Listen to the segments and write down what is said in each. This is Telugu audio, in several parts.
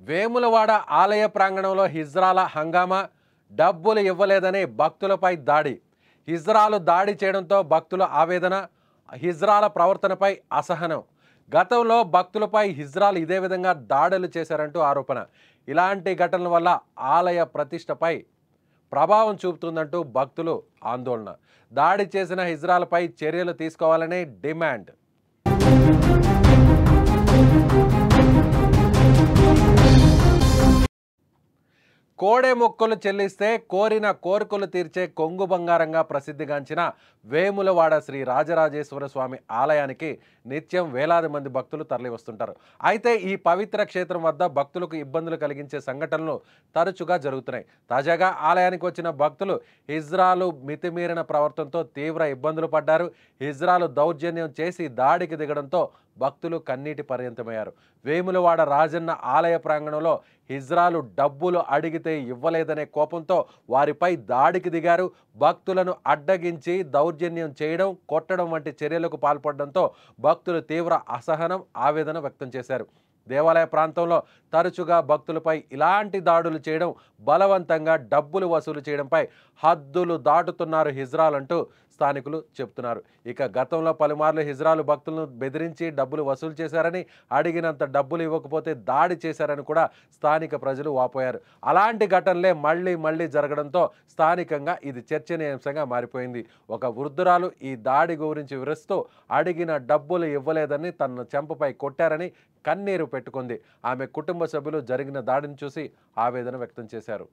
వేములవాడ ఆలయ ప్రాంగణంలో హిజ్రాల హంగామా, డబ్బులు ఇవ్వలేదని భక్తులపై దాడి. హిజ్రాలు దాడి చేయడంతో భక్తుల ఆవేదన, హిజ్రాల ప్రవర్తనపై అసహనం. గతంలో భక్తులపై హిజ్రాలు ఇదే విధంగా దాడులు చేశారంటూ ఆరోపణ. ఇలాంటి ఘటనల వల్ల ఆలయ ప్రతిష్టపై ప్రభావం చూపుతుందంటూ భక్తులు ఆందోళన. దాడి చేసిన హిజ్రాలపై చర్యలు తీసుకోవాలని డిమాండ్. కోడె మొక్కులు చెల్లిస్తే కోరిన కోరికలు తీర్చే కొంగు బంగారంగా ప్రసిద్ధిగాంచిన వేములవాడ శ్రీ రాజరాజేశ్వర స్వామి ఆలయానికి నిత్యం వేలాది మంది భక్తులు తరలి వస్తుంటారు. అయితే ఈ పవిత్ర క్షేత్రం వద్ద భక్తులకు ఇబ్బందులు కలిగించే సంఘటనలు తరచుగా జరుగుతున్నాయి. తాజాగా ఆలయానికి వచ్చిన భక్తులు హిజ్రాలు మితిమీరిన ప్రవర్తనతో తీవ్ర ఇబ్బందులు పడ్డారు. హిజ్రాలు దౌర్జన్యం చేసి దాడికి దిగడంతో భక్తులు కన్నీటి పర్యంతమయ్యారు. వేములవాడ రాజన్న ఆలయ ప్రాంగణంలో హిజ్రాలు డబ్బులు అడిగితే ఇవ్వలేదనే కోపంతో వారిపై దాడికి దిగారు. భక్తులను అడ్డగించి దౌర్జన్యం చేయడం, కొట్టడం వంటి చర్యలకు పాల్పడడంతో భక్తులు తీవ్ర అసహనం, ఆవేదన వ్యక్తం చేశారు. దేవాలయ ప్రాంతంలో తరచుగా భక్తులపై ఇలాంటి దాడులు చేయడం, బలవంతంగా డబ్బులు వసూలు చేయడంపై హద్దులు దాటుతున్నారు హిజ్రాలంటూ స్థానికులు చెప్తున్నారు. ఇక గతంలో పలుమార్లు హిజ్రాలు భక్తులను బెదిరించి డబ్బులు వసూలు చేశారని, అడిగినంత డబ్బులు ఇవ్వకపోతే దాడి చేశారని కూడా స్థానిక ప్రజలు వాపోయారు. అలాంటి ఘటనలే మళ్ళీ జరగడంతో స్థానికంగా ఇది చర్చనీయాంశంగా మారిపోయింది. ఒక వృద్ధురాలు ఈ దాడి గురించి వివరిస్తూ అడిగిన డబ్బులు ఇవ్వలేదని, తన చెంపపై కొట్టారని కన్నీరు పెట్టుకుంది. ఆమె కుటుంబ సభ్యులు జరిగిన దాడిని చూసి ఆవేదన వ్యక్తం చేశారు.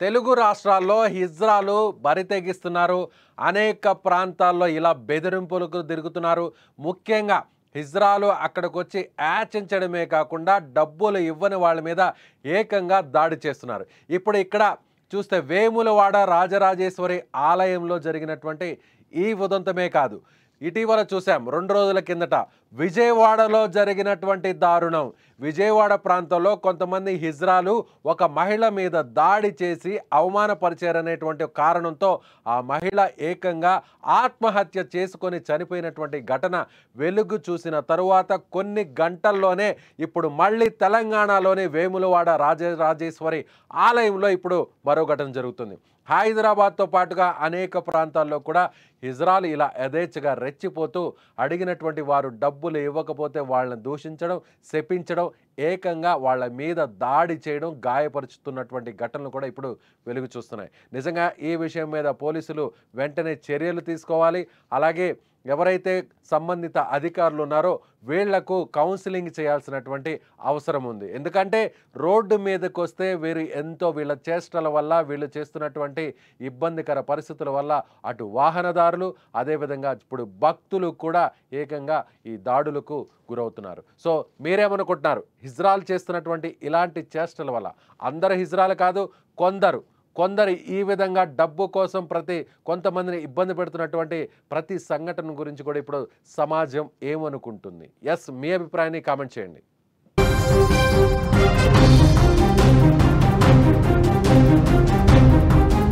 తెలుగు రాష్ట్రాల్లో హిజ్రాలు బరితెగిస్తున్నారు. అనేక ప్రాంతాల్లో ఇలా బెదిరింపులకు తిరుగుతున్నారు. ముఖ్యంగా హిజ్రాలు అక్కడికి వచ్చి యాచించడమే కాకుండా డబ్బులు ఇవ్వని వాళ్ళ మీద ఏకంగా దాడి చేస్తున్నారు. ఇప్పుడు ఇక్కడ చూస్తే వేములవాడ రాజరాజేశ్వరి ఆలయంలో జరిగినటువంటి ఈ ఉదంతమే కాదు, ఇటీవల చూసాం 2 రోజుల కిందట విజయవాడలో జరిగినటువంటి దారుణం. విజయవాడ ప్రాంతంలో కొంతమంది హిజ్రాలు ఒక మహిళ మీద దాడి చేసి అవమానపరిచారనేటువంటి కారణంతో ఆ మహిళ ఏకంగా ఆత్మహత్య చేసుకొని చనిపోయినటువంటి ఘటన వెలుగు చూసిన తరువాత కొన్ని గంటల్లోనే ఇప్పుడు మళ్ళీ తెలంగాణలోని వేములవాడ రాజరాజేశ్వరి ఆలయంలో ఇప్పుడు మరో ఘటన జరుగుతుంది. హైదరాబాద్తో పాటుగా అనేక ప్రాంతాల్లో కూడా హిజ్రాలు ఇలా యథేచ్ఛగా రెచ్చిపోతూ అడిగినటువంటి వారు డబ్బులు ఇవ్వకపోతే వాళ్ళని దూషించడం, శపించడం, ఏకంగా వాళ్ళ మీద దాడి చేయడం, గాయపరుచుతున్నటువంటి ఘటనలు కూడా ఇప్పుడు వెలుగు చూస్తున్నాయి. నిజంగా ఈ విషయం మీద పోలీసులు వెంటనే చర్యలు తీసుకోవాలి. అలాగే ఎవరైతే సంబంధిత అధికారులు ఉన్నారో వీళ్లకు కౌన్సిలింగ్ చేయాల్సినటువంటి అవసరం ఉంది. ఎందుకంటే రోడ్డు మీదకి వస్తే వీళ్ళ చేష్టల వల్ల, వీళ్ళు చేస్తున్నటువంటి ఇబ్బందికర పరిస్థితుల వల్ల అటు వాహనదారులు, అదేవిధంగా ఇప్పుడు భక్తులు కూడా ఏకంగా ఈ దాడులకు గురవుతున్నారు. సో మీరేమనుకుంటున్నారు? హిజ్రాలు చేస్తున్నటువంటి ఇలాంటి చేష్టల వల్ల, అందరు హిజ్రాలు కాదు, కొందరు ఈ విధంగా డబ్బు కోసం కొంతమందిని ఇబ్బంది పెడుతున్నటువంటి ప్రతి సంఘటన గురించి కూడా ఇప్పుడు సమాజం ఏమనుకుంటుంది? మీ అభిప్రాయాన్ని కామెంట్ చేయండి.